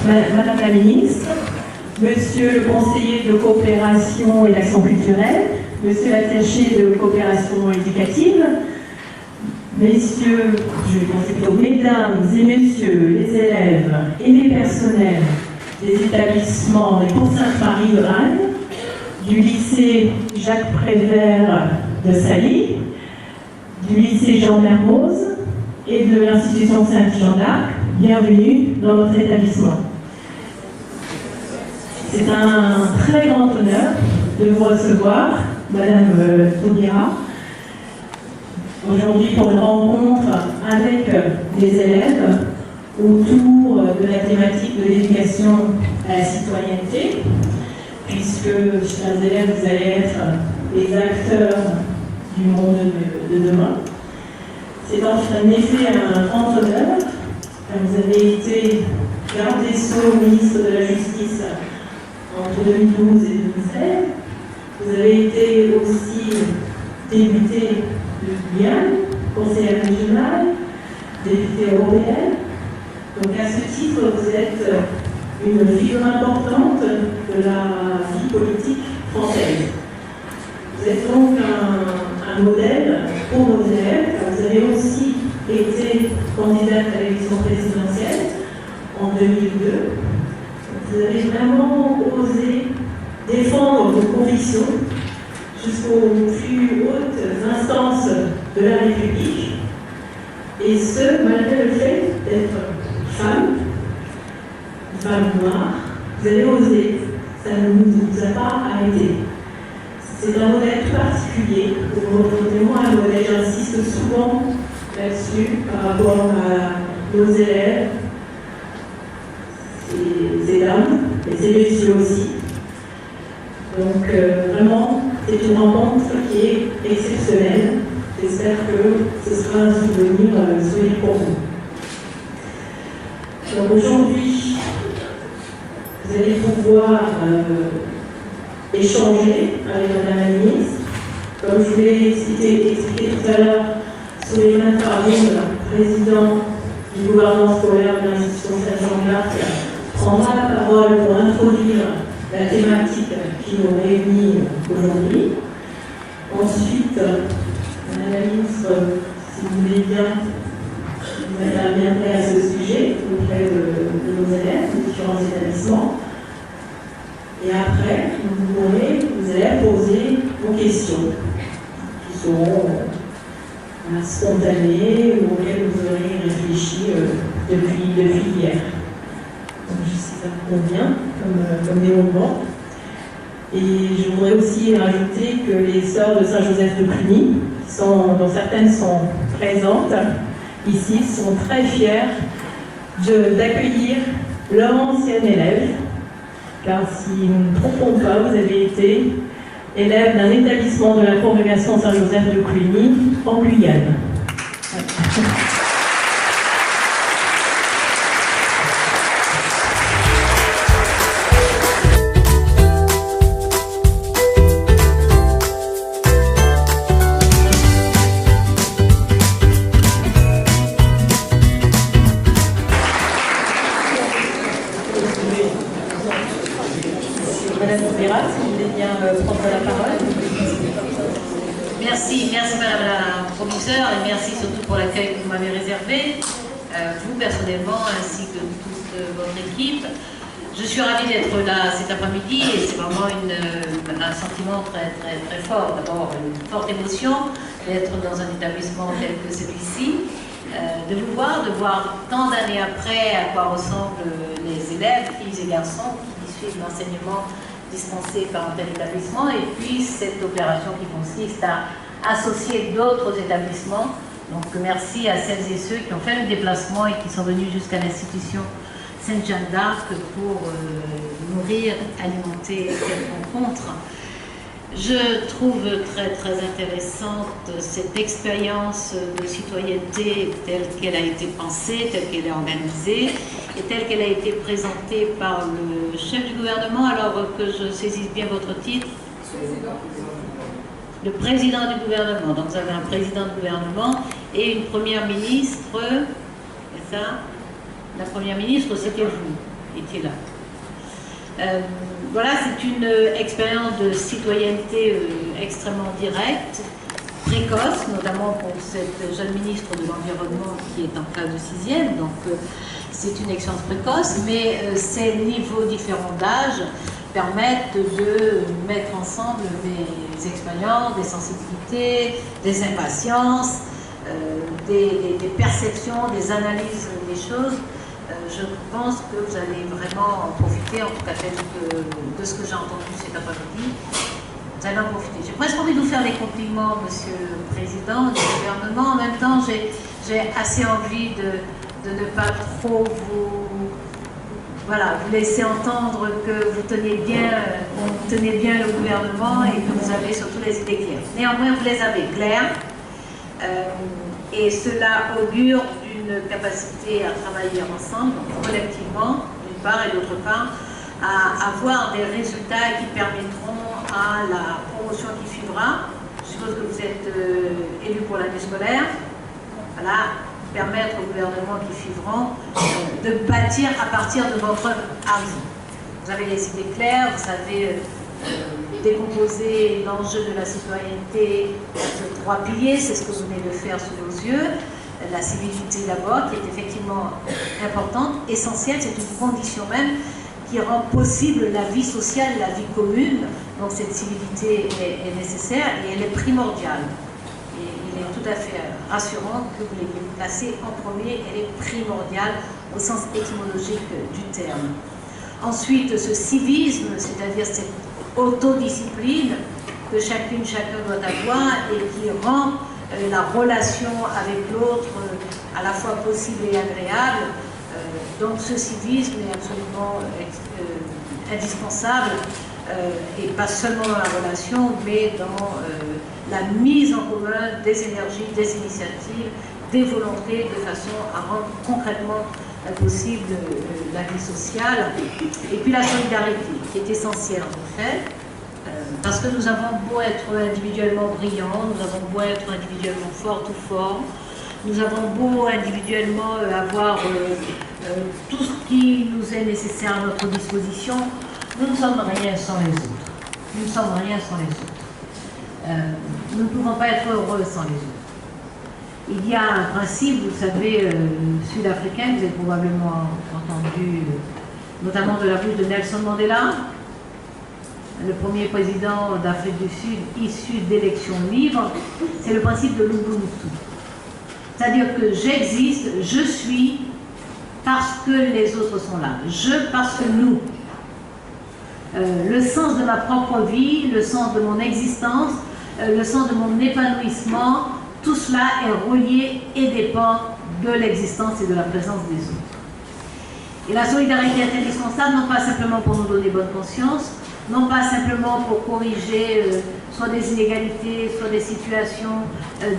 Madame la Ministre, Monsieur le conseiller de coopération et d'action culturelle, Monsieur l'attaché de coopération éducative, Messieurs, je vais penser plutôt Mesdames et Messieurs les élèves et les personnels des établissements des Cours Sainte-Marie de Rennes, du lycée Jacques Prévert de Sally, du lycée Jean Mermoz et de l'institution Saint-Jean d'Arc, bienvenue dans notre établissement. C'est un très grand honneur de vous recevoir, Madame Taubira, aujourd'hui pour une rencontre avec les élèves autour de la thématique de l'éducation à la citoyenneté, puisque, chers élèves, vous allez être les acteurs du monde de demain. C'est en effet un grand honneur. Vous avez été garde des Sceaux, ministre de la Justice entre 2012 et 2016. Vous avez été aussi député de Guyane, conseillère régionale, députée européenne. Donc à ce titre, vous êtes une figure importante de la vie politique française. Vous êtes donc un modèle pour nos élèves. Vous avez aussi été candidate à l'élection présidentielle en 2002. Vous avez vraiment osé défendre vos convictions jusqu'aux plus hautes instances de la République, et ce, malgré le fait d'être femme noire. Vous avez osé, ça ne vous a pas arrêté. C'est un modèle tout particulier pour moi, un modèle, j'insiste souvent là-dessus par rapport à nos élèves, ces dames et ces messieurs aussi. Donc vraiment, c'est une rencontre qui est exceptionnelle. J'espère que ce sera un souvenir solide pour vous. Donc aujourd'hui, vous allez pouvoir échanger avec Madame la Ministre. Comme je vous l'ai expliqué tout à l'heure, Souleymane Farouk, président du gouvernement scolaire de l'institution Saint-Jean d'Arc, prendra la parole pour introduire la thématique qui nous réunit aujourd'hui. Ensuite, Madame la Ministre, si vous voulez bien, vous interviendrez à ce sujet auprès de nos élèves, des différents établissements. Et après, vous allez poser vos questions, qui seront spontanées ou auxquelles vous aurez réfléchi depuis hier. Donc, je sais que ça vous convient comme déroulement. Et je voudrais aussi rajouter que les sœurs de Saint-Joseph de Cluny, dont certaines sont présentes ici, sont très fières d'accueillir leur ancienne élève, car si nous ne trompons pas, vous avez été élève d'un établissement de la congrégation Saint-Joseph de Cluny en Guyane. Madame Taubira, si vous voulez bien prendre la parole. Merci Madame la Proviseure et merci surtout pour l'accueil que vous m'avez réservé, vous personnellement ainsi que toute votre équipe. Je suis ravie d'être là cet après-midi et c'est vraiment un sentiment très fort. D'abord une forte émotion d'être dans un établissement tel que celui-ci, de vous voir, tant d'années après à quoi ressemblent les élèves, filles et garçons qui suivent l'enseignement dispensé par un tel établissement, et puis cette opération qui consiste à associer d'autres établissements. Donc merci à celles et ceux qui ont fait le déplacement et qui sont venus jusqu'à l'institution Sainte-Jeanne d'Arc pour nourrir, alimenter cette rencontre. Je trouve très intéressante cette expérience de citoyenneté telle qu'elle a été pensée, telle qu'elle est organisée et telle qu'elle a été présentée par le chef du gouvernement, alors que je saisisse bien votre titre. Le président du gouvernement. Donc vous avez un président du gouvernement et une première ministre. C'est ça? La première ministre, c'était vous. étiez là. Voilà, c'est une expérience de citoyenneté extrêmement directe, précoce, notamment pour cette jeune ministre de l'Environnement qui est en classe de 6e, donc c'est une expérience précoce, mais ces niveaux différents d'âge permettent de mettre ensemble des expériences, des sensibilités, des impatiences, des perceptions, des analyses des choses. Je pense que vous allez vraiment en profiter, en tout cas de ce que j'ai entendu cet après-midi. Vous allez en profiter. J'ai presque envie de vous faire des compliments, Monsieur le Président du gouvernement. En même temps, j'ai assez envie de ne pas trop vous laisser entendre que vous tenez bien le gouvernement et que vous avez surtout les idées claires. Néanmoins, vous les avez claires et cela augure d'une capacité à travailler ensemble, donc collectivement, d'une part, et d'autre part, à avoir des résultats qui permettront à la promotion qui suivra. Je suppose que vous êtes élu pour l'année scolaire. Voilà, permettre au gouvernement qui suivront de bâtir à partir de votre avis. Vous avez les idées claires, vous savez décomposer l'enjeu de la citoyenneté en 3 piliers, c'est ce que vous venez de faire sous vos yeux. La civilité d'abord, qui est effectivement importante, essentielle, c'est une condition même qui rend possible la vie sociale, la vie commune. Donc cette civilité est nécessaire et elle est primordiale. Et il est tout à fait rassurant que vous l'ayez placée en premier, elle est primordiale au sens étymologique du terme. Ensuite, ce civisme, c'est-à-dire cette autodiscipline que chacune, chacun doit avoir et qui rend la relation avec l'autre à la fois possible et agréable. Donc ce civisme est absolument indispensable, et pas seulement dans la relation, mais dans la mise en commun des énergies, des initiatives, des volontés, de façon à rendre concrètement possible la vie sociale. Et puis la solidarité, qui est essentielle en effet, parce que nous avons beau être individuellement brillants, nous avons beau être individuellement forts ou forts, nous avons beau individuellement avoir tout ce qui nous est nécessaire à notre disposition, nous ne sommes rien sans les autres. Nous ne sommes rien sans les autres. Nous ne pouvons pas être heureux sans les autres. Il y a un principe, vous savez, sud-africain, vous avez probablement entendu, notamment de la bouche de Nelson Mandela, le premier président d'Afrique du Sud issu d'élections libres, c'est le principe de l'Ubuntu. C'est-à-dire que j'existe, je suis, parce que les autres sont là. Je, parce que nous. Le sens de ma propre vie, le sens de mon existence, le sens de mon épanouissement, tout cela est relié et dépend de l'existence et de la présence des autres. Et la solidarité est indispensable, non pas simplement pour nous donner bonne conscience, non pas simplement pour corriger soit des inégalités, soit des situations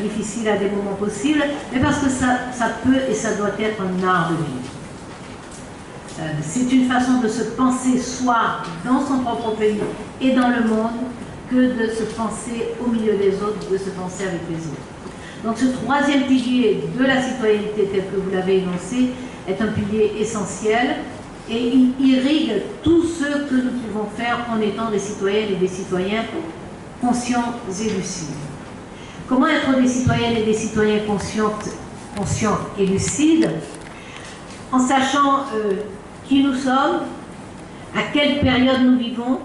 difficiles à des moments possibles, mais parce que ça peut et ça doit être un art de vivre. C'est une façon de se penser soi dans son propre pays et dans le monde que de se penser au milieu des autres, de se penser avec les autres. Donc ce troisième pilier de la citoyenneté tel que vous l'avez énoncé est un pilier essentiel et il irrigue tout ce que nous pouvons faire en étant des citoyennes et des citoyens conscients et lucides. Comment être des citoyennes et des citoyens conscients et lucides? En sachant qui nous sommes, à quelle période nous vivons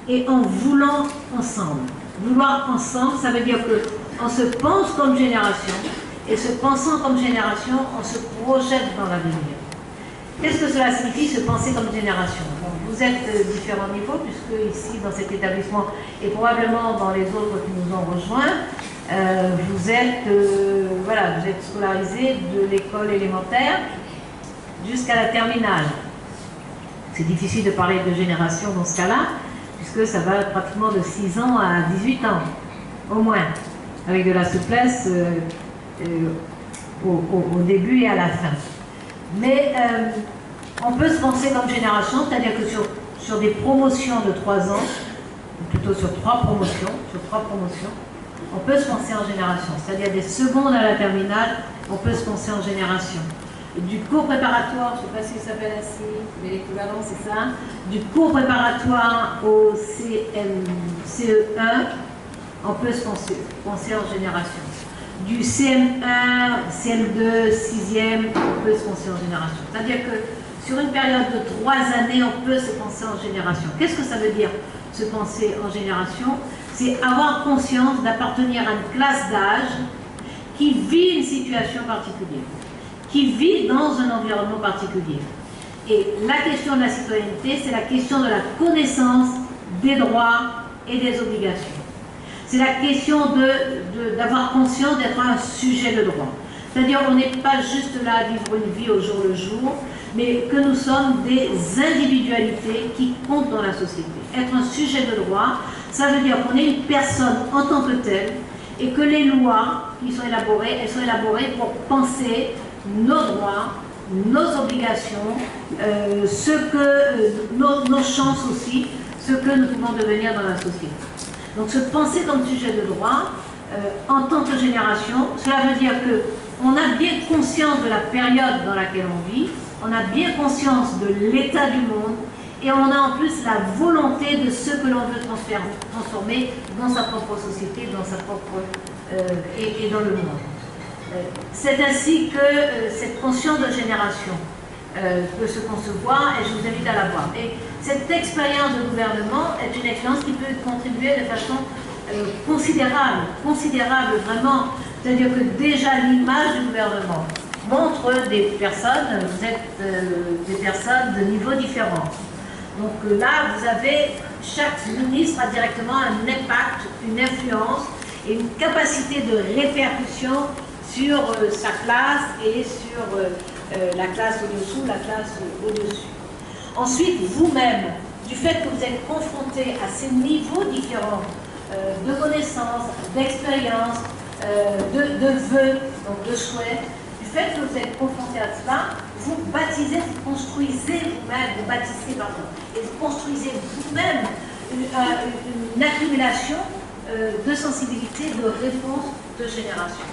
et en voulant ensemble. Vouloir ensemble, ça veut dire qu'on se pense comme génération et se pensant comme génération, on se projette dans l'avenir. Qu'est-ce que cela signifie, se penser comme génération? Bon, vous êtes de différents niveaux, puisque ici, dans cet établissement, et probablement dans les autres qui nous ont rejoints, vous êtes scolarisés de l'école élémentaire jusqu'à la terminale. C'est difficile de parler de génération dans ce cas-là, puisque ça va pratiquement de 6 ans à 18 ans, au moins, avec de la souplesse au début et à la fin. Mais on peut se penser comme génération, c'est-à-dire que sur des promotions de 3 ans, ou plutôt sur 3 promotions, on peut se penser en génération. C'est-à-dire des secondes à la terminale, on peut se penser en génération. du cours préparatoire, je ne sais pas si ça s'appelle ainsi, mais l'équivalent c'est ça, du cours préparatoire au CE1, on peut se penser en génération. Du CM1, CM2, 6e, on peut se penser en génération. C'est-à-dire que sur une période de 3 années, on peut se penser en génération. Qu'est-ce que ça veut dire, se penser en génération? C'est avoir conscience d'appartenir à une classe d'âge qui vit une situation particulière, qui vit dans un environnement particulier. Et la question de la citoyenneté, c'est la question de la connaissance des droits et des obligations. C'est la question d'avoir conscience d'être un sujet de droit. C'est-à-dire qu'on n'est pas juste là à vivre une vie au jour le jour, mais que nous sommes des individualités qui comptent dans la société. Être un sujet de droit, ça veut dire qu'on est une personne en tant que telle et que les lois qui sont élaborées, elles sont élaborées pour penser nos droits, nos obligations, nos chances aussi, ce que nous pouvons devenir dans la société. Donc se penser comme sujet de droit, en tant que génération, cela veut dire qu'on a bien conscience de la période dans laquelle on vit, on a bien conscience de l'état du monde, et on a en plus la volonté de ce que l'on veut transformer dans sa propre société, dans sa propre et dans le monde. C'est ainsi que cette conscience de génération peut se concevoir, et je vous invite à la voir. Et cette expérience de gouvernement est une expérience qui peut contribuer de façon considérable vraiment. C'est-à-dire que déjà l'image du gouvernement montre des personnes, vous êtes des personnes de niveaux différents. Donc là, vous avez, chaque ministre a directement un impact, une influence et une capacité de répercussion sur sa classe et sur la classe au-dessous, la classe au-dessus. Ensuite, vous-même, du fait que vous êtes confronté à ces niveaux différents de connaissances, d'expérience, de vœux, donc de souhaits, du fait que vous êtes confronté à cela, vous baptisez, vous construisez vous-même, vous bâtissez, pardon, et vous construisez vous-même une accumulation de sensibilité, de réponse de génération.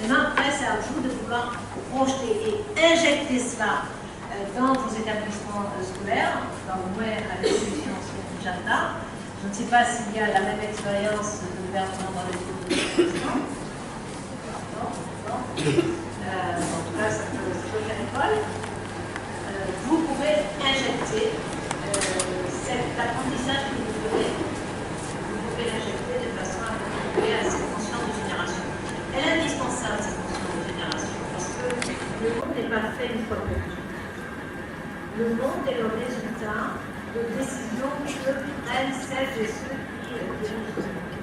Maintenant, après, c'est à vous de vouloir projeter et injecter cela dans vos établissements scolaires, au moins à l'institution Jata. Je ne sais pas s'il y a la même expérience de gouvernement dans les autres établissements. Non. En tout cas, ça peut faire école. Vous pouvez injecter cet apprentissage que vous ferez. Vous pouvez l'injecter de façon à contribuer à cette conscience de génération. Elle est indispensable, cette conscience de génération, parce que le monde n'est pas fait une fois pour toutes. Le monde est le résultat de décisions que prennent celles et ceux qui dirigent le monde.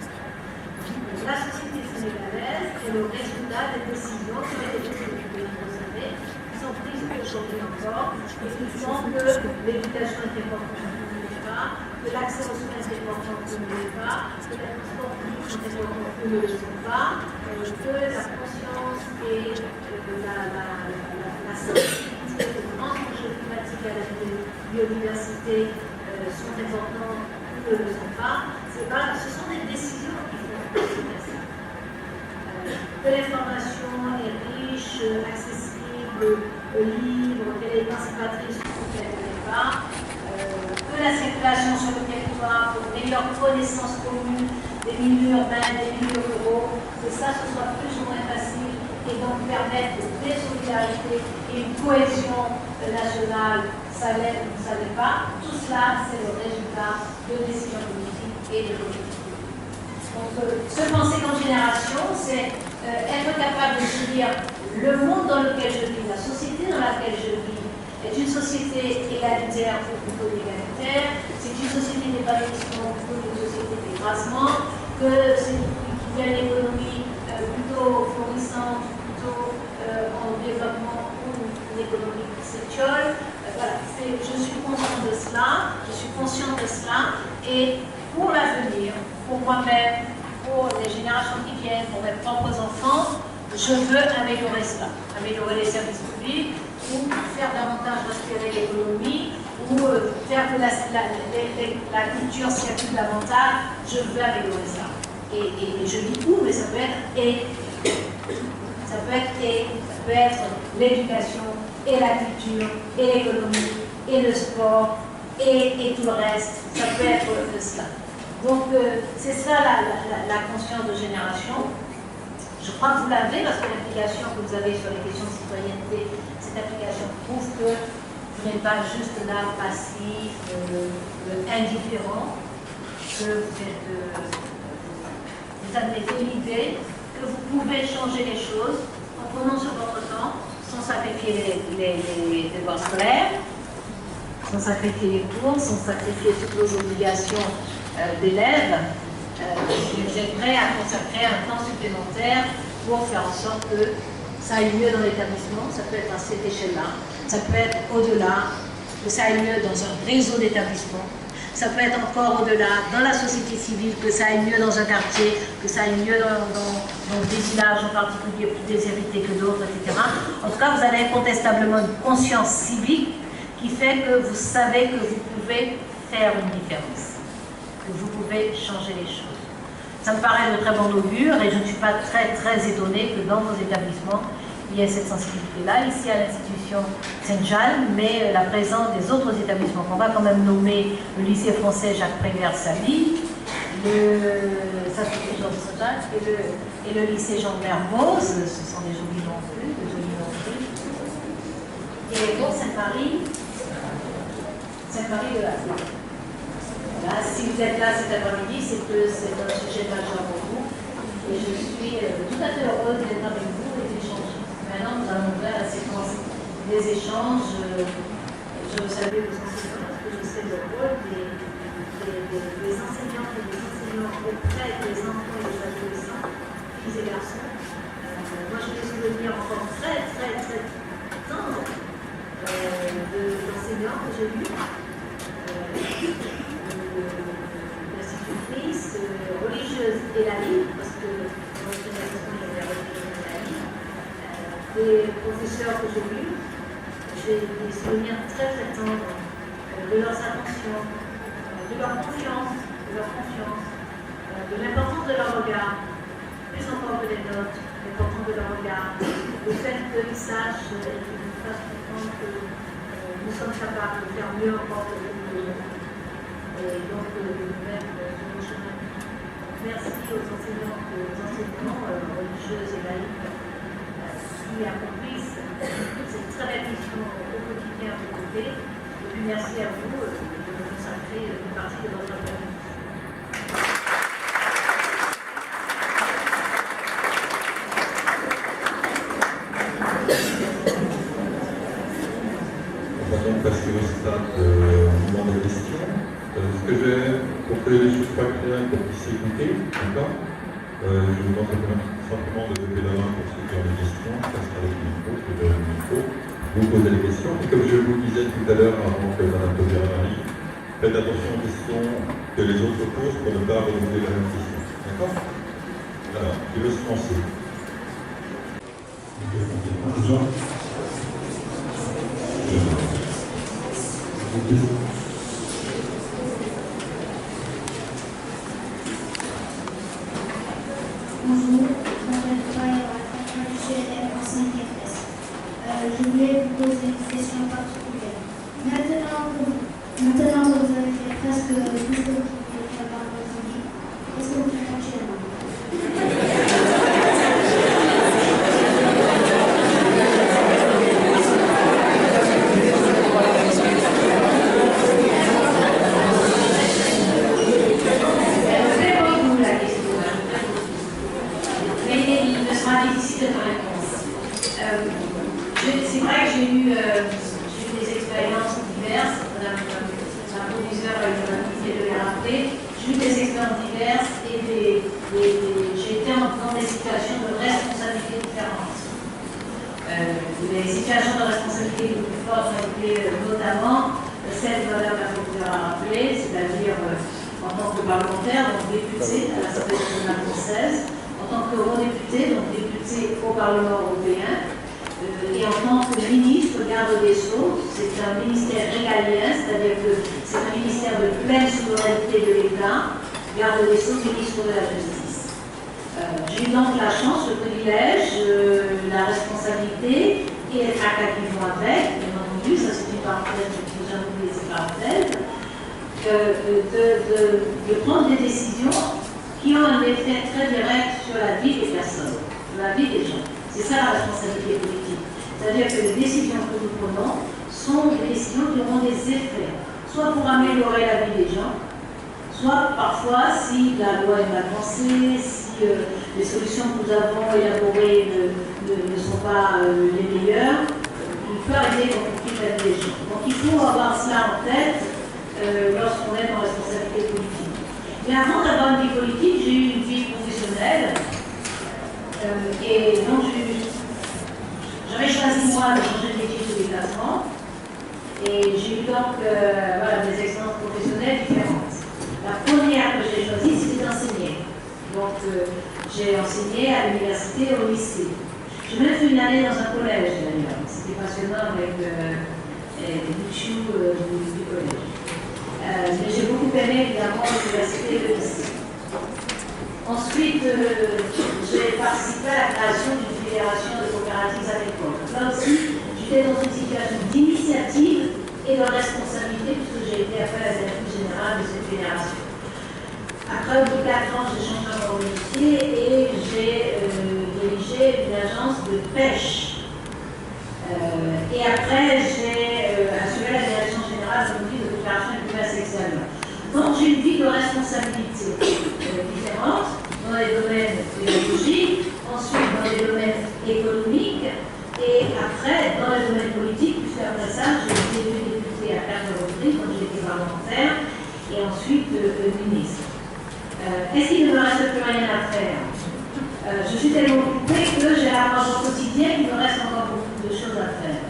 La société sénégalaise est le résultat des décisions qui ont été prises depuis de nombreuses années, qui sont prises aujourd'hui encore, et qui font que l'éducation est importante pour nous ne l'est pas, que l'accès aux soins est important pour nous ne l'est pas, que la transport public est important pour nous ne le sont pas, que la conscience et la sensibilité aux grands enjeux climatiques et à la biodiversité sont importants ou ne le sont pas. Ce sont des décisions qui font que l'information est riche, accessible, libre, qu'elle est émancipatrice ou qu'elle ne l'est pas, que la circulation sur le territoire, pour une meilleure connaissance commune des milieux urbains, des milieux ruraux, que ça ce soit plus ou moins facile et donc permettre des solidarités et une cohésion nationale, ça l'est ou ça l'est pas. Tout cela, c'est le résultat de décisions politiques et de politiques. Donc, se penser comme génération, c'est être capable de se dire le monde dans lequel je vis, la société dans laquelle je vis, est une société égalitaire ou plutôt égalitaire, c'est une société d'épanouissement ou plutôt une société d'écrasement, que c'est qu'il y a une économie plutôt florissante, plutôt en développement ou une économie qui s'étiole. Voilà, je suis consciente de cela, et pour l'avenir, pour moi-même, pour les générations qui viennent, pour mes propres enfants, je veux améliorer cela, améliorer les services publics, ou faire davantage respirer l'économie, ou faire que la culture circule davantage. Je veux améliorer ça. Et je dis où, mais ça peut être et. Ça peut être l'éducation, et la culture, et l'économie, et le sport, et tout le reste. Ça peut être cela. Donc, c'est ça la conscience de génération. Je crois que vous l'avez parce que l'application que vous avez sur les questions de citoyenneté, cette application prouve que vous n'êtes pas juste là passif, indifférent, que vous admettez l'idée que vous pouvez changer les choses en prenant sur votre temps, sans sacrifier les devoirs scolaires, sans sacrifier les cours, sans sacrifier toutes vos obligations d'élèves. Vous êtes prêt à consacrer un temps supplémentaire pour faire en sorte que ça aille mieux dans l'établissement. Ça peut être à cette échelle-là, ça peut être au-delà, que ça aille mieux dans un réseau d'établissements, ça peut être encore au-delà dans la société civile, que ça aille mieux dans un quartier, que ça aille mieux dans des villages en particulier plus déshérités que d'autres, etc. En tout cas, vous avez incontestablement une conscience civique qui fait que vous savez que vous pouvez faire une différence, que vous pouvez changer les choses. Ça me paraît de très bon augure et je ne suis pas très étonnée que dans vos établissements, il y ait cette sensibilité-là. Ici à l'institution Saint-Jean, mais la présence des autres établissements qu'on va quand même nommer le lycée français Jacques Prévert-Sally, ça c'est toujours de Saint-Jean, et le lycée Jean Mermoz, ce sont des jolis noms plus, des jolis noms plus. Et donc Saint-Marie de la Foi. Là, si vous êtes là cet après-midi, c'est que c'est un sujet majeur pour vous. Et je suis tout à fait heureuse d'être avec vous et d'échanger. Maintenant, nous allons ouvrir la séquence des échanges. Je veux saluer vos enseignants parce que je sais le rôle des enseignantes et des enseignants auprès des enfants et des adolescents, filles et garçons. Moi, je les souviens encore très tendres d'enseignants que j'ai lus. L'institutrice religieuse et la libre, parce que dans notre organisation, il y avait la religion et la libre, des professeurs que j'ai lus, j'ai des souvenirs très tendres de leurs attentions, de leur confiance, de l'importance de leur regard, plus encore que les notes, l'importance de leur regard, le fait qu'ils sachent et qu'ils nous fassent comprendre que nous sommes capables de faire mieux encore que nous. Et donc, même sur le chemin. Merci aux enseignants religieuses et laïques qui accomplissent cette très belle mission au quotidien de côté. Et puis merci à vous de nous consacrer une partie de votre après-midi. On va donc passer au stade du moment de questions. Ce que j'ai, pour que les choses soient claires, pour que vous puissiez écouter, d'accord, je vous demande simplement de lever la main pour ceux qui ont des questions. Je passe avec le micro, je vais le micro, vous posez les questions. Et comme je vous le disais tout à l'heure, avant que Mme Taubira-Marie, faites attention aux questions que les autres posent pour ne pas renouveler la même question. D'accord? Alors, qui veut se lancer? Bonjour. Bonjour, je m'appelle Taïra, je suis élève en 5e S. Je voulais vous poser une question particulière. Maintenant que vous avez fait presque tout ce que vous pouvez faire par votre vie, qu'est-ce que vous faites actuellement? C'est vrai que j'ai eu des expériences diverses. Madame la proviseure a eu l'opportunité de les rappeler. J'ai eu des expériences diverses et j'ai été dans des situations de responsabilité différentes. Les situations de responsabilité les plus fortes ont été notamment celles que Madame la proviseure a rappelées, c'est-à-dire en tant que parlementaire, donc député à l'Assemblée nationale française, en tant qu'eurodéputé, donc député au Parlement européen. Et en tant que ministre garde des Sceaux, c'est un ministère régalien, c'est-à-dire que c'est un ministère de pleine souveraineté de l'État, garde des Sceaux, ministre de la Justice. J'ai eu donc la chance, le privilège, la responsabilité et les tracas qui vont avec, bien entendu, ça c'est une parenthèse, je n'ai jamais oublié ces parenthèses, de prendre des décisions qui ont un effet très direct sur la vie des personnes, sur la vie des gens. C'est ça la responsabilité politique. C'est-à-dire que les décisions que nous prenons sont des décisions qui auront des effets, soit pour améliorer la vie des gens, soit parfois, si la loi est mal pensée, si les solutions que nous avons élaborées ne sont pas les meilleures, il peut arriver qu'on complique la vie des gens. Donc il faut avoir cela en tête lorsqu'on est en responsabilité politique. Mais avant d'avoir une vie politique, j'ai eu une vie professionnelle et donc j'avais choisi moi de changer de métier tous les 4 ans et j'ai eu donc voilà, des expériences professionnelles différentes. La première que j'ai choisie, c'était d'enseigner. Donc j'ai enseigné à l'université et au lycée. J'ai même fait une année dans un collège d'ailleurs. C'était passionnant avec les bichous du collège. Mais j'ai beaucoup aimé évidemment l'université et le lycée. Ensuite, j'ai participé à la création d'une fédération de coopératives agricoles. Là aussi, j'étais dans une situation d'initiative et de responsabilité puisque j'ai été après la directrice générale de cette fédération. Après, au bout de 4 ans, j'ai changé mon métier et j'ai dirigé une agence de pêche. Et après, j'ai assuré la direction générale de l'outil de coopération et de commerce extérieur. Donc, j'ai une vie de responsabilité différente dans les domaines pédagogiques, ensuite dans les domaines économiques, et après dans les domaines politiques, puisque après ça, j'ai été députée à 4 reprises, donc j'ai été parlementaire, et ensuite ministre. Est-ce qu'il ne me reste plus rien à faire? Je suis tellement occupée que j'ai l'approche au quotidien qu'il me reste encore beaucoup de choses à faire.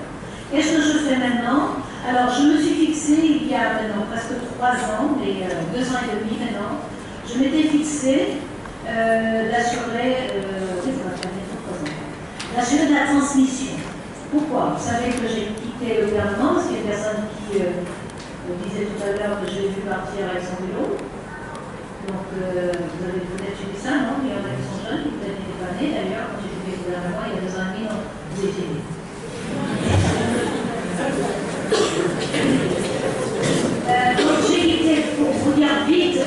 Qu'est-ce que je fais maintenant? Alors, je me suis fixée il y a maintenant presque 3 ans, mais 2 ans et demi maintenant, je m'étais fixée d'assurer, d'assurer de la transmission. Pourquoi? Vous savez que j'ai quitté le gouvernement, parce qu'il y a une personne qui disait tout à l'heure que je l'ai vu partir avec son vélo. Donc, vous avez peut-être vu ça, non? Il y en a qui sont jeunes, qui peut-être n'étaient pas nés d'ailleurs, quand j'ai quitté le gouvernement il y a 2 ans et demi, non, vous étiez nés. Donc j'ai quitté, pour vous dire vite,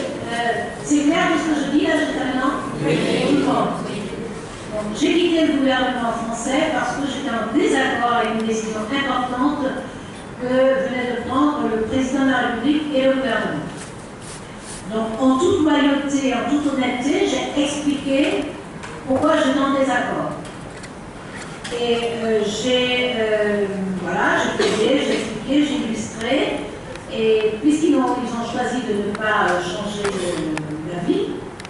c'est clair ce que je dis là jusqu'à maintenant? Oui. Donc j'ai quitté le gouvernement français parce que j'étais en désaccord avec une décision importante que venait de prendre le président de la République et le gouvernement. Donc en toute loyauté, en toute honnêteté, j'ai expliqué pourquoi j'étais en désaccord. Et j'ai plaidé, j'ai expliqué, j'ai illustré. Et puisqu'ils ont choisi de ne pas changer d'avis,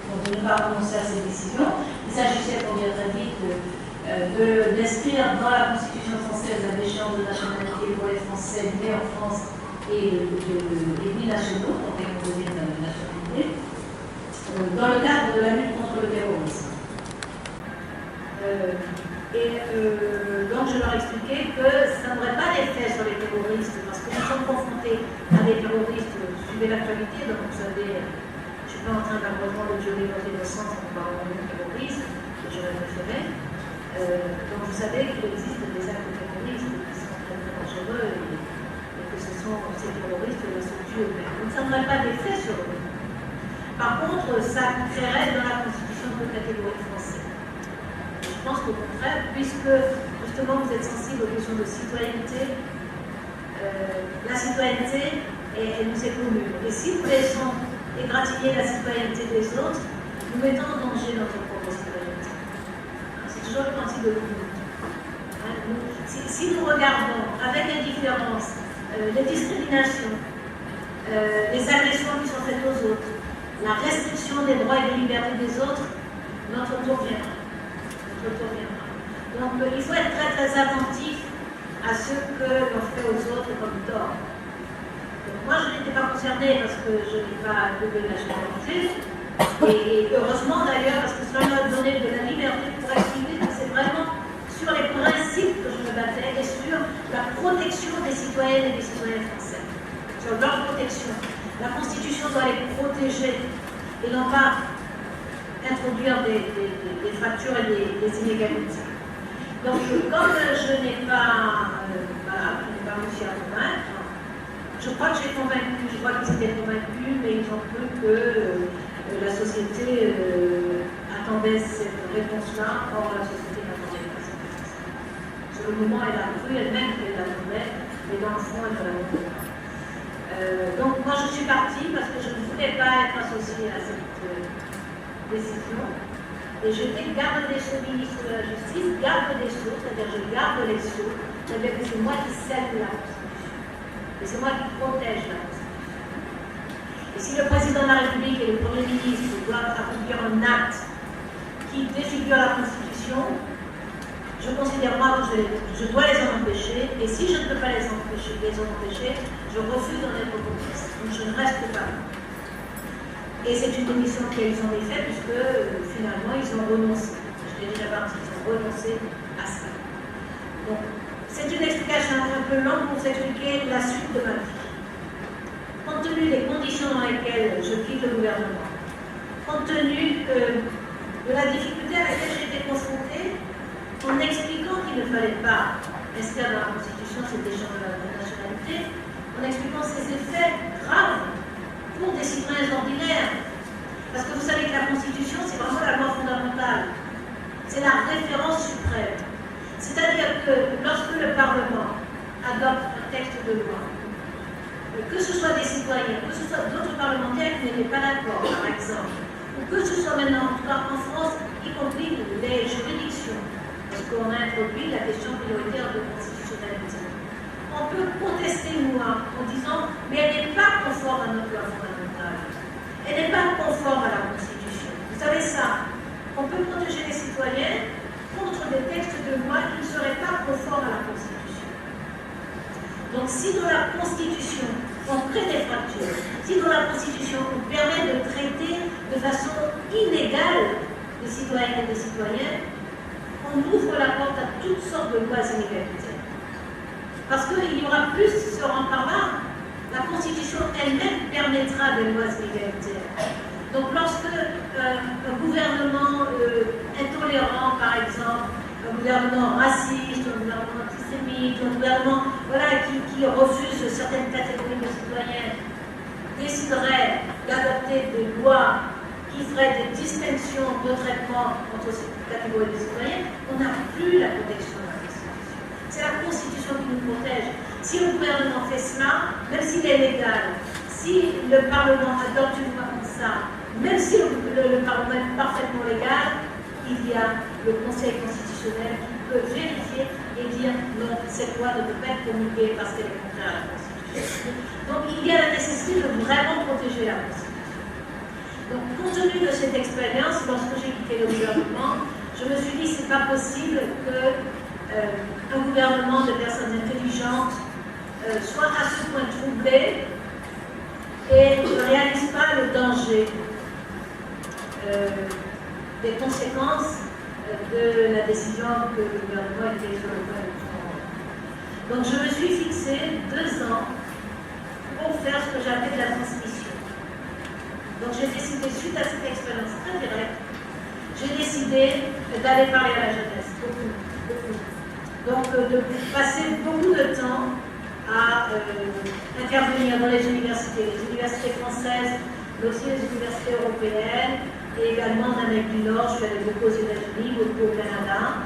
donc de ne pas prononcer à ces décisions, il s'agissait, pour dire très vite, d'inscrire dans la Constitution française la déchéance de nationalité pour les Français nés en France et les binationaux, donc les composés de la nationalité, dans le cadre de la lutte contre le terrorisme. Donc je leur expliquais que ça n'aurait pas d'effet sur les terroristes, parce que nous sommes confrontés à des terroristes, suivez l'actualité, donc vous savez, je ne suis pas en train malheureusement de jurer votre innocence en parlant de terrorisme, que j'aurais préféré. Donc vous savez qu'il existe des actes terroristes qui sont très très dangereux et que ce sont ces terroristes qui se tuent eux-mêmes. Donc ça n'aurait pas d'effet sur eux. Par contre, ça créerait dans la Constitution de catégorie française. Je pense qu'au contraire, puisque justement vous êtes sensible aux questions de citoyenneté, la citoyenneté, elle nous est commune. Et si nous laissons égratigner la citoyenneté des autres, nous mettons en danger notre propre citoyenneté. C'est toujours le principe de l'humanité. Si nous regardons avec indifférence les discriminations, les agressions qui sont faites aux autres, la restriction des droits et des libertés des autres, notre tour viendra. Donc il faut être très très attentif à ce que l'on fait aux autres comme tort. Donc, moi je n'étais pas concernée parce que je n'ai pas double nationalité, et heureusement d'ailleurs parce que cela m'a donné de la liberté pour expliquer que c'est vraiment sur les principes que je me battais et sur la protection des citoyennes et des citoyens français, sur leur protection. La Constitution doit les protéger et non pas introduire des fractures et des inégalités. Donc, comme je n'ai pas réussi à convaincre, je crois que j'ai convaincu, je crois qu'ils étaient convaincus, mais ils ont cru que la société attendait cette réponse-là, or la société n'attendait pas cette réponse. Sur le moment, elle a cru elle-même qu'elle l'attendait, mais dans le fond, elle ne l'attendait pas. Donc, moi, je suis partie parce que je ne voulais pas être associée à cette décision. Et je dis garde des Sceaux, ministre de la Justice, garde des Sceaux, c'est-à-dire je garde les Sceaux, c'est-à-dire que c'est moi qui scelle la Constitution. Et c'est moi qui protège la Constitution. Et si le président de la République et le Premier ministre doivent accomplir un acte qui défigure la Constitution, je considère moi que je dois les en empêcher, et si je ne peux pas les en empêcher, je refuse d'en être complice. Donc je ne reste pas. Et c'est une démission qu'ils ont fait puisque finalement ils ont renoncé. Je l'ai déjà parti, ils ont renoncé à ça. Donc c'est une explication un peu longue pour s'expliquer la suite de ma vie. Compte tenu des conditions dans lesquelles je quitte le gouvernement, compte tenu de la difficulté à laquelle j'ai été confrontée, en expliquant qu'il ne fallait pas inscrire dans la Constitution cet échange de nationalité, en expliquant ses effets graves pour des citoyens ordinaires. Parce que vous savez que la Constitution, c'est vraiment la loi fondamentale. C'est la référence suprême. C'est-à-dire que lorsque le Parlement adopte un texte de loi, que ce soit des citoyens, que ce soit d'autres parlementaires qui n'étaient pas d'accord, par exemple, ou que ce soit maintenant, en tout cas en France, y compris les juridictions, parce qu'on a introduit la question prioritaire de constitutionnalité. On peut contester une loi en disant mais elle n'est pas conforme à notre loi fondamentale. Elle n'est pas conforme à la Constitution. Vous savez ça. On peut protéger les citoyens contre des textes de loi qui ne seraient pas conformes à la Constitution. Donc si dans la Constitution on crée des fractures, si dans la Constitution on permet de traiter de façon inégale des citoyennes et des citoyens, on ouvre la porte à toutes sortes de lois inégalitaires. Parce qu'il y aura plus qui se rend par là. La Constitution elle-même permettra des lois inégalitaires. Donc lorsque un gouvernement intolérant, par exemple, un gouvernement raciste, un gouvernement antisémite, un gouvernement qui refuse certaines catégories de citoyens, déciderait d'adopter des lois qui feraient des distinctions de traitement entre ces catégories de citoyens, on n'a plus la protection de la Constitution. C'est la Constitution qui nous protège. Si le gouvernement fait cela, même s'il est légal, si le Parlement adopte une loi comme ça, même si le Parlement est parfaitement légal, il y a le Conseil constitutionnel qui peut vérifier et dire non, cette loi ne peut pas être promulguée parce qu'elle est contraire à la Constitution. Donc il y a la nécessité de vraiment protéger la Constitution. Donc, compte tenu de cette expérience, lorsque j'ai quitté le gouvernement, je me suis dit que ce n'est pas possible qu'un gouvernement de personnes intelligentes soit à ce point troublé et ne réalise pas le danger des conséquences de la décision que le gouvernement était sur le point de prendre. Donc, je me suis fixé 2 ans pour faire ce que j'appelle la transmission. Donc j'ai décidé, suite à cette expérience très directe, j'ai décidé d'aller parler à la jeunesse, beaucoup. Donc de passer beaucoup de temps à intervenir dans les universités françaises, mais aussi les universités européennes, et également en Amérique du Nord. Je suis allée beaucoup aux États-Unis, beaucoup au Canada,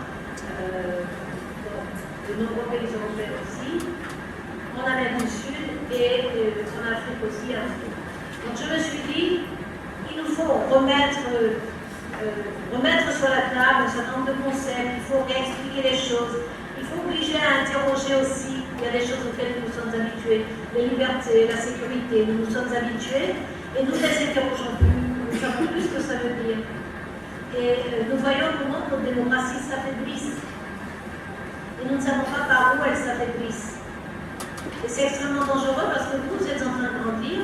de nombreux pays européens aussi, en Amérique du Sud et en Afrique aussi. Donc je me suis dit, il nous faut remettre sur la table un certain nombre de concepts, il faut réexpliquer les choses, il faut obliger à interroger aussi, il y a des choses auxquelles nous sommes habitués, les libertés, la sécurité, nous nous sommes habitués, et nous les interrogeons plus, nous ne savons plus ce que ça veut dire. Et nous voyons comment notre démocratie s'affaiblisse, et nous ne savons pas par où elle s'affaiblisse. Et c'est extrêmement dangereux parce que vous êtes en train de grandir,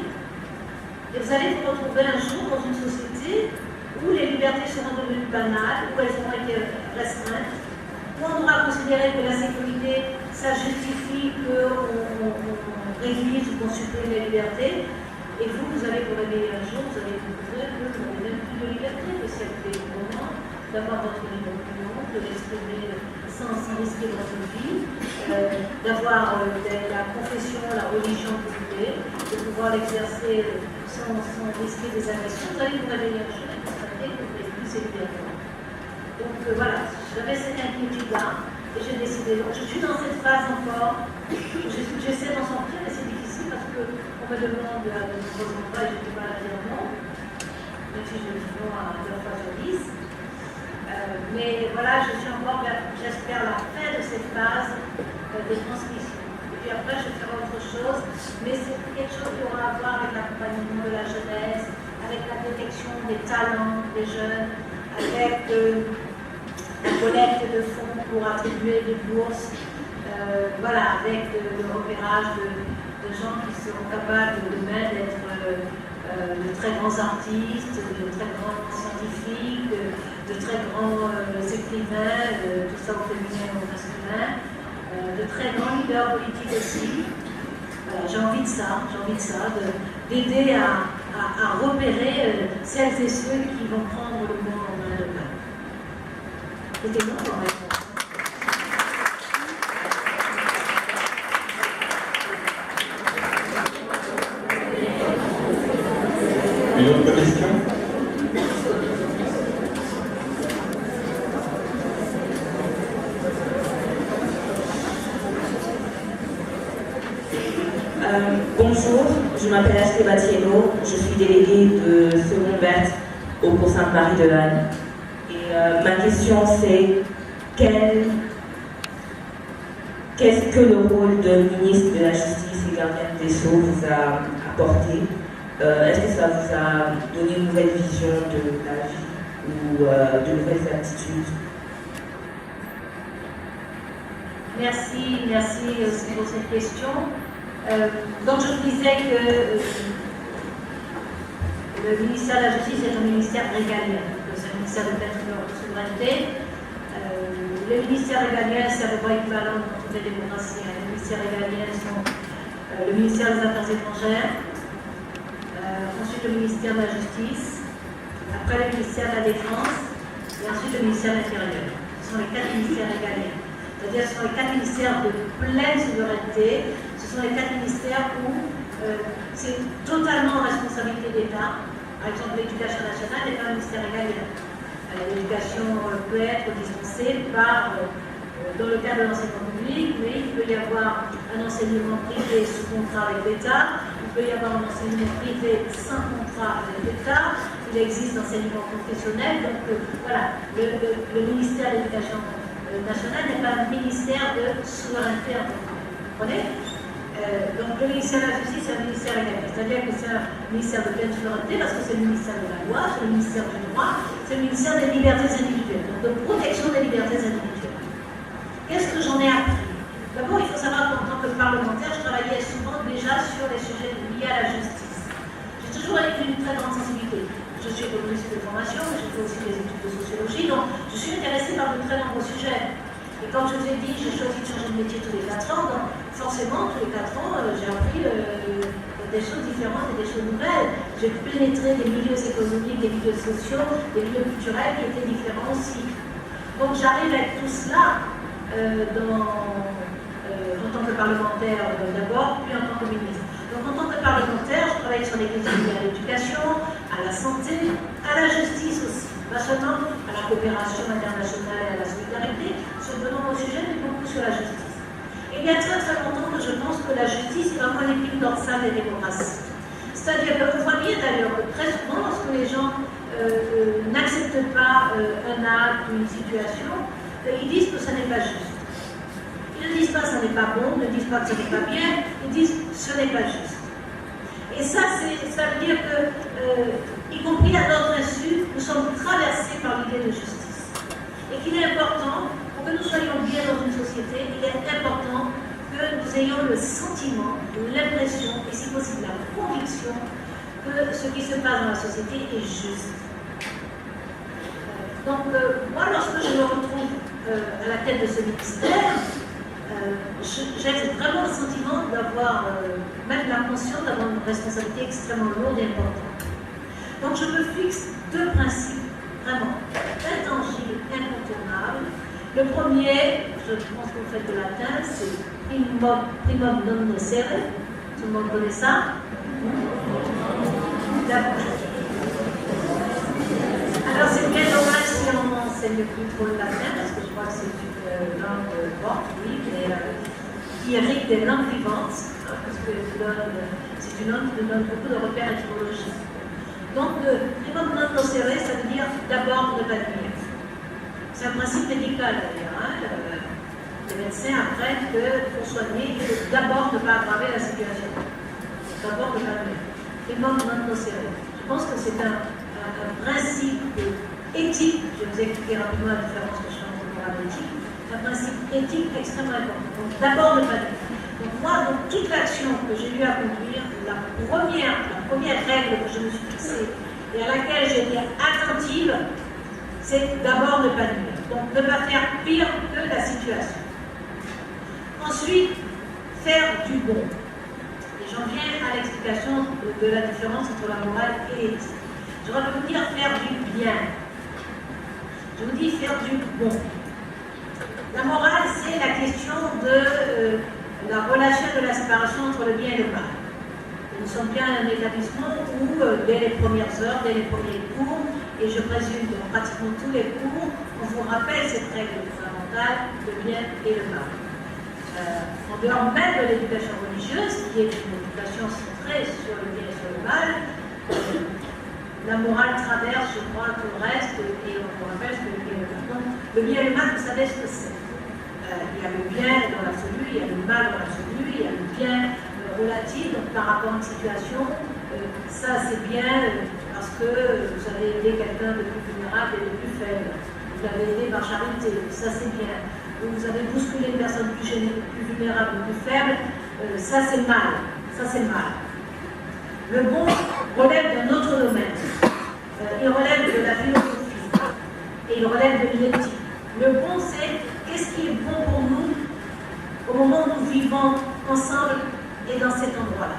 et vous allez vous retrouver un jour dans une société où les libertés seront devenues banales, où elles auront été restreintes, où on aura considéré que la sécurité, ça justifie qu'on réduise ou qu'on supprime les libertés. Et vous allez vous réveiller un jour, vous allez découvrir que vous n'avez même plus de liberté de circuler librement, d'avoir votre libre opinion, de l'exprimer sans risquer votre vie, d'avoir la confession, la religion que vous voulez, de pouvoir l'exercer sans risquer des agressions. Vous allez vous réveiller un jour et constater que vous n'avez plus ces libertés. Donc voilà, j'avais cette inquiétude-là et j'ai décidé. Donc je suis dans cette phase encore, j'essaie d'en sortir, mais c'est difficile parce qu'on me demande de nombreux endroits et je ne peux pas dire non, même si je dis non à 9 fois sur 10. Mais voilà, je suis encore vers, j'espère, la fin de cette phase de transmission. Et puis après, je ferai autre chose, mais c'est quelque chose qui aura à voir avec l'accompagnement de la jeunesse, avec la détection des talents des jeunes, avec la collecte de fonds pour attribuer des bourses, voilà, avec le repérage de gens qui seront capables demain d'être de très grands artistes, de très grands scientifiques, de très grands écrivains, tout ça au féminin et au masculin, de très grands leaders politiques aussi. J'ai envie de ça, d'aider à repérer celles et ceux qui vont prendre le monde en main demain. C'était bon comme réponse. Une autre question? Bonjour, je m'appelle Ashley Batiello, je suis déléguée de Seconde Verte au cours Sainte-Marie de Lannes. Et ma question c'est qu'est-ce que le rôle de ministre de la Justice et gardienne des Sceaux vous a apporté? Est-ce que ça vous a donné une nouvelle vision de la vie ou de nouvelles attitudes? Merci aussi pour cette question. Donc je vous disais que le ministère de la Justice est un ministère régalien, c'est un ministère de pleine souveraineté. Les ministères régaliens, c'est à peu près équivalent dans toutes les démocraties. Les ministères régaliens sont le ministère des Affaires étrangères, ensuite le ministère de la Justice, après le ministère de la Défense et ensuite le ministère de l'Intérieur. Ce sont les 4 ministères régaliens. C'est-à-dire ce sont les 4 ministères de pleine souveraineté. Ce sont les 4 ministères où c'est totalement en responsabilité d'État. Par exemple, l'éducation nationale n'est pas un ministère régalien. L'éducation peut être dispensée dans le cadre de l'enseignement public, mais il peut y avoir un enseignement privé sous contrat avec l'État, il peut y avoir un enseignement privé sans contrat avec l'État, il existe l'enseignement professionnel, donc voilà, le ministère de l'Éducation nationale n'est pas un ministère de souveraineté. Vous comprenez? Donc le ministère de la Justice, c'est un ministère régalien, c'est-à-dire que c'est un ministère de pleine souveraineté parce que c'est le ministère de la loi, c'est le ministère du droit, c'est le ministère des libertés individuelles, donc de protection des libertés individuelles. Qu'est-ce que j'en ai appris? D'abord, il faut savoir qu'en tant que parlementaire, je travaillais souvent déjà sur les sujets liés à la justice. J'ai toujours eu une très grande sensibilité. Je suis économiste de formation, mais j'ai fait aussi des études de sociologie, donc je suis intéressée par de très nombreux sujets. Et quand je vous ai dit, j'ai choisi de changer de métier tous les 4 ans, donc forcément, tous les 4 ans, j'ai appris des choses différentes et des choses nouvelles. J'ai pénétré des milieux économiques, des milieux sociaux, des milieux culturels qui étaient différents aussi. Donc j'arrive avec tout cela en tant que parlementaire d'abord, puis en tant que ministre. Donc en tant que parlementaire, je travaille sur les questions liées à l'éducation, à la santé, à la justice aussi. Pas seulement à la coopération internationale et à la solidarité, sur de nombreux sujets, mais beaucoup sur la justice. Et il y a très très longtemps que je pense que la justice est vraiment l'épine dorsale des démocraties. C'est-à-dire qu'on voit bien d'ailleurs que très souvent, lorsque les gens n'acceptent pas un acte ou une situation, ils disent que ça n'est pas juste. Ils ne disent pas que ça n'est pas bon, ils ne disent pas que ce n'est pas bien, ils disent que ce n'est pas juste. Et ça veut dire que, y compris à notre insu, nous sommes traversés par l'idée de justice. Et qu'il est important, pour que nous soyons bien dans une société, il est important que nous ayons le sentiment, l'impression, et si possible la conviction, que ce qui se passe dans la société est juste. Donc, moi, lorsque je me retrouve à la tête de ce ministère, j'ai vraiment le sentiment d'avoir, même la conscience d'avoir une responsabilité extrêmement lourde et importante. Donc je me fixe deux principes vraiment intangibles, incontournables. Le premier, je pense que vous faites de latin, c'est primum non nocere. Tout le monde connaît ça? Alors c'est bien dommage si on n'enseigne plus trop le latin, parce que je crois que c'est une langue forte, oui, mais qui hérite des langues vivantes, hein, parce que c'est une langue qui nous donne beaucoup de repères étymologiques. Donc, primum non nocere, ça veut dire d'abord ne pas nuire. C'est un principe médical d'ailleurs. Hein, les médecins apprennent que pour soigner, il faut d'abord ne pas aggraver la situation. D'abord ne pas nuire. Primum non nocere. Je pense que c'est un principe éthique, je vais vous expliquer rapidement la différence que je fais entre moral et éthique, un principe éthique extrêmement important. Donc d'abord ne pas nuire. Donc moi, dans toute l'action que j'ai eu à conduire, la première règle que je me suis fixée et à laquelle j'ai été attentive, c'est d'abord ne pas nuire. Donc ne pas faire pire que la situation. Ensuite, faire du bon. Et j'en viens à l'explication de la différence entre la morale et l'éthique. J'aurais pu vous dire faire du bien. Je vous dis faire du bon. La morale, c'est la question de la relation de la séparation entre le bien et le mal. Et nous sommes bien un établissement où, dès les premières heures, dès les premiers cours, et je présume dans pratiquement tous les cours, on vous rappelle cette règle fondamentale, le bien et le mal. En dehors même de l'éducation religieuse, qui est une éducation centrée sur le bien et sur le mal, la morale traverse, je crois, tout le reste, et on vous rappelle ce que le bien et le mal. Donc, le bien et le mal, vous savez ce que c'est. Il y a le bien dans l'absolu, il y a le mal dans l'absolu, il y a le bien relatif, donc par rapport à une situation, ça c'est bien parce que vous avez aidé quelqu'un de plus vulnérable et de plus faible. Vous l'avez aidé par charité, ça c'est bien. Vous avez bousculé une personne plus vulnérable ou plus faible, ça c'est mal. Ça c'est mal. Le bon relève d'un autre domaine. Il relève de la philosophie et il relève de l'éthique. Le bon, c'est qu'est-ce qui est bon pour nous au moment où nous vivons ensemble et dans cet endroit-là.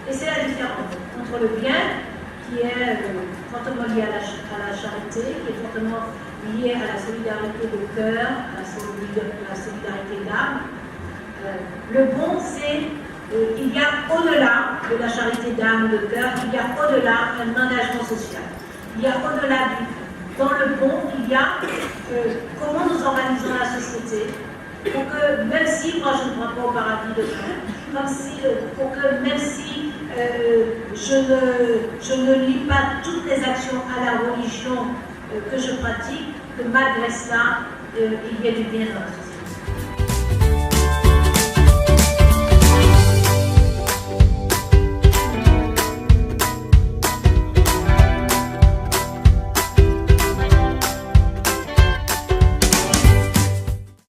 Et c'est la différence entre le bien, qui est fortement lié à la charité, qui est fortement lié à la solidarité de cœur, à la solidarité d'âme. Le bon, c'est il y a au-delà de la charité d'âme ou de cœur, il y a au-delà un engagement social. Il y a au-delà du dans le bon, il y a comment nous organisons la société pour que, même si moi je ne crois pas au paradis de Dieu, pour que même si je ne lie pas toutes les actions à la religion que je pratique, que malgré cela, il y ait du bien dans la société.